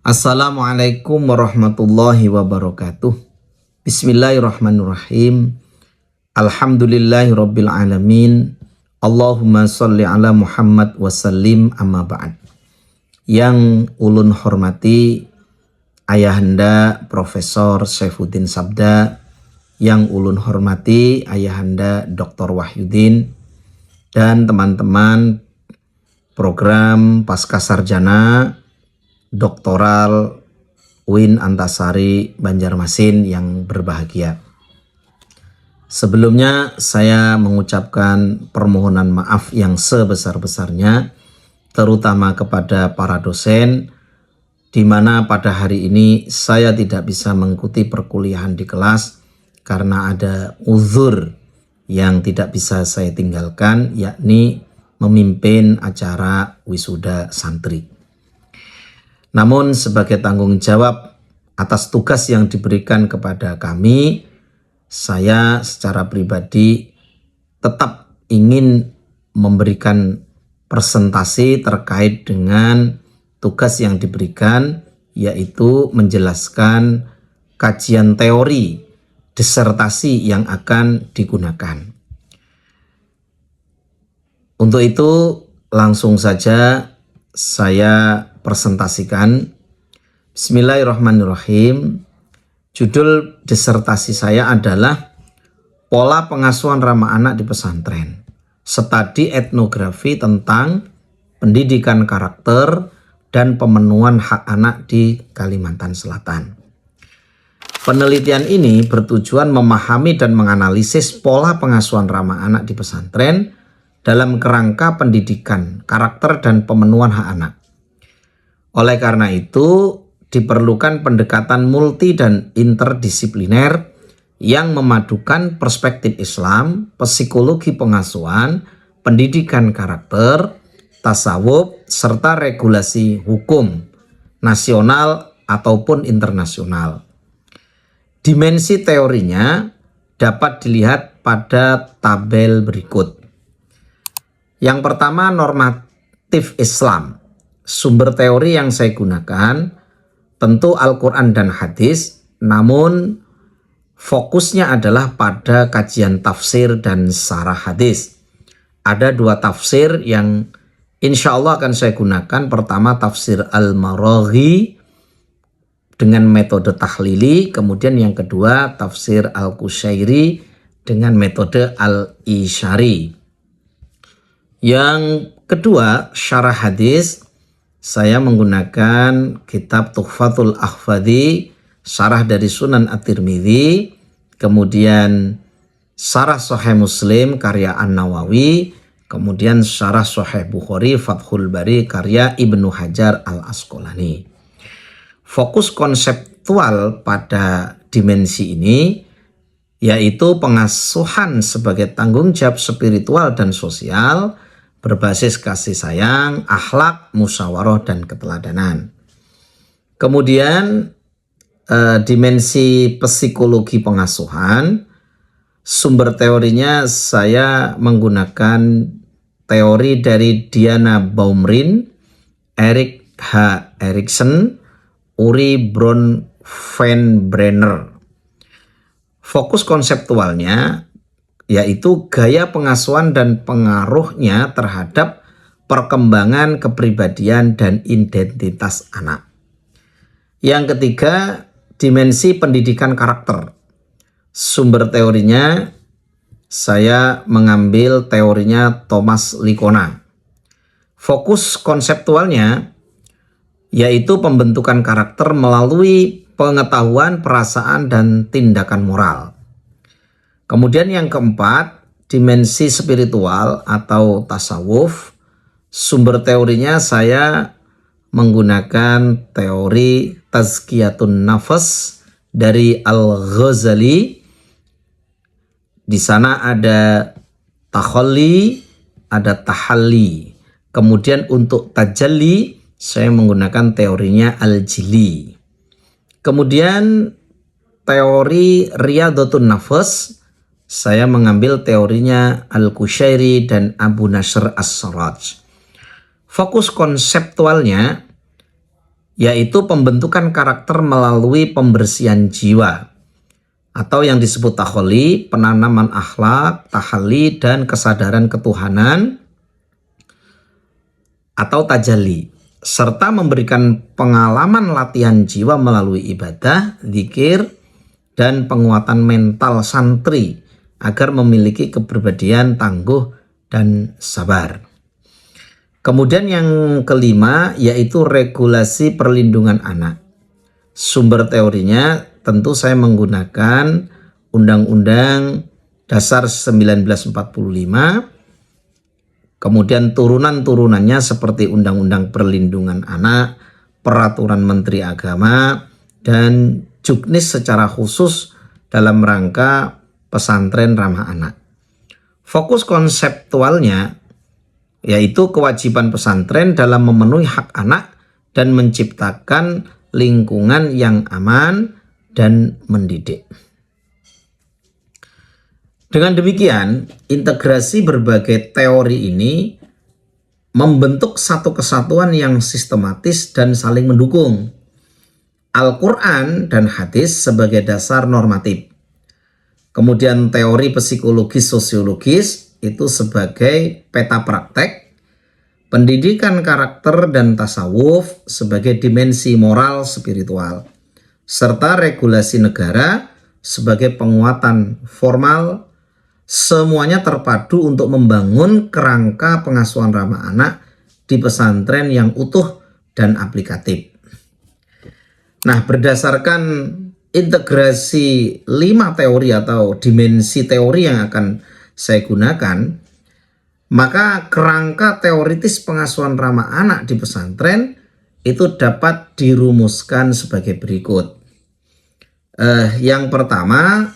Assalamualaikum warahmatullahi wabarakatuh. Bismillahirrahmanirrahim. Alhamdulillahirabbil alamin. Allahumma sholli ala Muhammad wa sallim, amma ba'd. Yang ulun hormati Ayahanda Profesor Saifuddin Sabda, yang ulun hormati Ayahanda Dr. Wahyudin, dan teman-teman program Pasca Sarjana Doktoral UIN Antasari Banjarmasin yang berbahagia. Sebelumnya saya mengucapkan permohonan maaf yang sebesar-besarnya, terutama kepada para dosen, di mana pada hari ini saya tidak bisa mengikuti perkuliahan di kelas karena ada uzur yang tidak bisa saya tinggalkan, yakni memimpin acara wisuda santri. Namun sebagai tanggung jawab atas tugas yang diberikan kepada kami, saya secara pribadi tetap ingin memberikan presentasi terkait dengan tugas yang diberikan, yaitu menjelaskan kajian teori disertasi yang akan digunakan. Untuk itu langsung saja saya presentasikan. Bismillahirrahmanirrahim. Judul disertasi saya adalah Pola Pengasuhan Ramah Anak di Pesantren, Studi Etnografi tentang Pendidikan Karakter dan Pemenuhan Hak Anak di Kalimantan Selatan. Penelitian ini bertujuan memahami dan menganalisis pola pengasuhan ramah anak di pesantren dalam kerangka pendidikan, karakter, dan pemenuhan hak anak. Oleh karena itu, diperlukan pendekatan multi dan interdisipliner yang memadukan perspektif Islam, psikologi pengasuhan, pendidikan karakter, tasawuf, serta regulasi hukum nasional ataupun internasional. Dimensi teorinya dapat dilihat pada tabel berikut. Yang pertama, normatif Islam. Sumber teori yang saya gunakan tentu Al-Quran dan hadis, namun fokusnya adalah pada kajian tafsir dan syarah hadis. Ada dua tafsir yang insya Allah akan saya gunakan. Pertama, tafsir Al-Maraghi dengan metode tahlili, kemudian yang kedua tafsir Al-Qushairi dengan metode Al-Ishari. Yang kedua, syarah hadis, saya menggunakan kitab Tuhfatul Ahfadhi, syarah dari Sunan At-Tirmidzi, kemudian syarah Sahih Muslim karya An-Nawawi, kemudian syarah Sahih Bukhari Fathul Bari karya Ibnu Hajar Al-Asqalani. Fokus konseptual pada dimensi ini yaitu pengasuhan sebagai tanggung jawab spiritual dan sosial berbasis kasih sayang, akhlak, musyawarah, dan keteladanan. Kemudian dimensi psikologi pengasuhan, sumber teorinya saya menggunakan teori dari Diana Baumrind, Erik H. Erikson, Uri Bronfenbrenner. Fokus konseptualnya yaitu gaya pengasuhan dan pengaruhnya terhadap perkembangan kepribadian dan identitas anak. Yang ketiga, dimensi pendidikan karakter. Sumber teorinya saya mengambil teorinya Thomas Likona. Fokus konseptualnya yaitu pembentukan karakter melalui pengetahuan, perasaan, dan tindakan moral. Kemudian yang keempat, dimensi spiritual atau tasawuf. Sumber teorinya saya menggunakan teori Tazkiyatun Nafas dari Al-Ghazali. Di sana ada takhalli, ada tahalli. Kemudian untuk tajalli saya menggunakan teorinya Al-Jili. Kemudian teori Riyadhatun Nafas, saya mengambil teorinya Al-Qushairi dan Abu Nasr As-Sarraj. Fokus konseptualnya yaitu pembentukan karakter melalui pembersihan jiwa, atau yang disebut takholi, penanaman akhlak, tahalli, dan kesadaran ketuhanan, atau tajalli, serta memberikan pengalaman latihan jiwa melalui ibadah, zikir, dan penguatan mental santri agar memiliki kepribadian tangguh dan sabar. Kemudian yang kelima yaitu regulasi perlindungan anak. Sumber teorinya tentu saya menggunakan Undang-Undang Dasar 1945, kemudian turunan-turunannya seperti Undang-Undang Perlindungan Anak, Peraturan Menteri Agama, dan Juknis secara khusus dalam rangka pesantren ramah anak. Fokus konseptualnya yaitu kewajiban pesantren dalam memenuhi hak anak dan menciptakan lingkungan yang aman dan mendidik. Dengan demikian, integrasi berbagai teori ini membentuk satu kesatuan yang sistematis dan saling mendukung. Al-Quran dan hadis sebagai dasar normatif. Kemudian teori psikologis sosiologis itu sebagai peta praktek, pendidikan karakter dan tasawuf sebagai dimensi moral spiritual, serta regulasi negara sebagai penguatan formal. Semuanya terpadu untuk membangun kerangka pengasuhan ramah anak di pesantren yang utuh dan aplikatif. Nah, berdasarkan integrasi 5 teori atau dimensi teori yang akan saya gunakan, maka kerangka teoritis pengasuhan ramah anak di pesantren itu dapat dirumuskan sebagai berikut. Yang pertama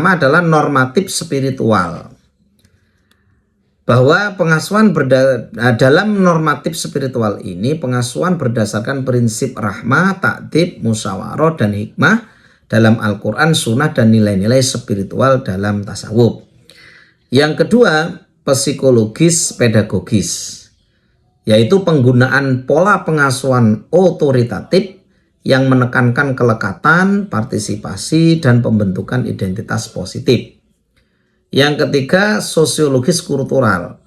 adalah normatif spiritual. Bahwa pengasuhan dalam normatif spiritual ini, pengasuhan berdasarkan prinsip rahmah, ta'dib, musyawarah, dan hikmah dalam Al-Quran, Sunnah, dan nilai-nilai spiritual dalam tasawuf. Yang kedua, psikologis pedagogis, yaitu penggunaan pola pengasuhan otoritatif yang menekankan kelekatan, partisipasi, dan pembentukan identitas positif. Yang ketiga, sosiologis kultural,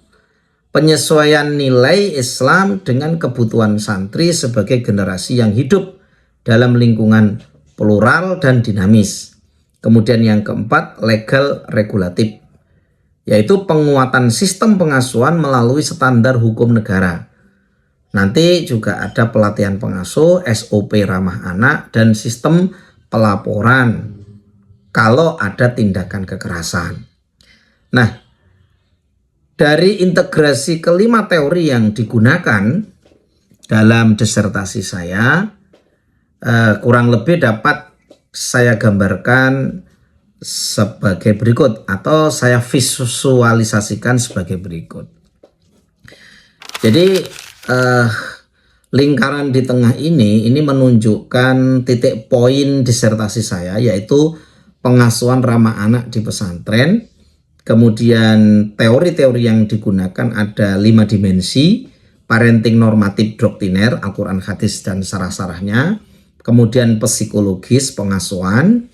penyesuaian nilai Islam dengan kebutuhan santri sebagai generasi yang hidup dalam lingkungan plural dan dinamis. Kemudian yang keempat, legal regulatif, yaitu penguatan sistem pengasuhan melalui standar hukum negara. Nanti juga ada pelatihan pengasuh, SOP ramah anak, dan sistem pelaporan kalau ada tindakan kekerasan. Nah, dari integrasi kelima teori yang digunakan dalam disertasi saya, kurang lebih dapat saya gambarkan sebagai berikut, atau saya visualisasikan sebagai berikut. Jadi lingkaran di tengah ini menunjukkan titik poin disertasi saya, yaitu pengasuhan ramah anak di pesantren. Kemudian teori-teori yang digunakan ada 5 dimensi: parenting normatif doktriner, Al-Quran, hadis, dan sarah-sarahnya. Kemudian psikologis pengasuhan,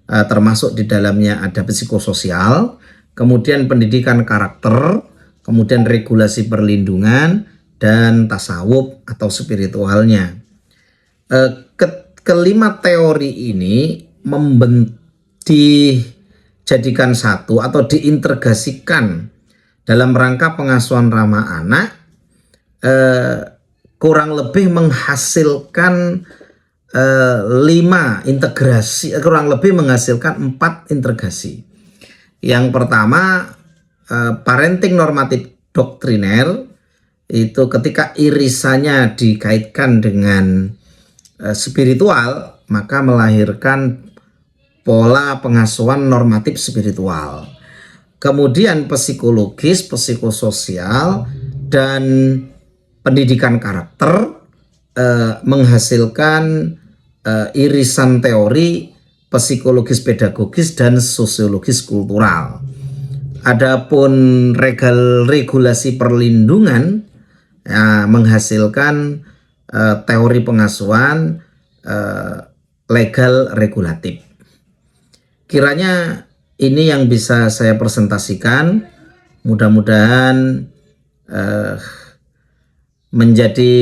termasuk di dalamnya ada psikososial. Kemudian pendidikan karakter, kemudian regulasi perlindungan, dan tasawuf atau spiritualnya. Kelima teori ini dijadikan satu atau diintegrasikan dalam rangka pengasuhan ramah anak, kurang lebih menghasilkan 4 integrasi. Yang pertama, parenting normatif doktriner, itu ketika irisannya dikaitkan dengan spiritual, maka melahirkan pola pengasuhan normatif spiritual. Kemudian psikologis, psikososial, dan pendidikan karakter menghasilkan irisan teori psikologis pedagogis dan sosiologis kultural. Adapun regulasi perlindungan menghasilkan teori pengasuhan legal regulatif. Kiranya ini yang bisa saya presentasikan, mudah-mudahan menjadi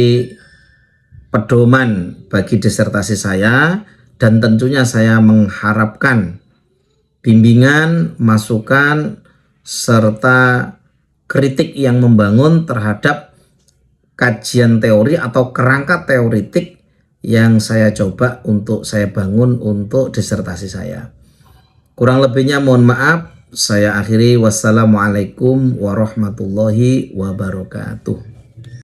pedoman bagi disertasi saya, dan tentunya saya mengharapkan bimbingan, masukan, serta kritik yang membangun terhadap kajian teori atau kerangka teoritik yang saya coba untuk saya bangun untuk disertasi saya. Kurang lebihnya mohon maaf, saya akhiri. Wassalamualaikum warahmatullahi wabarakatuh.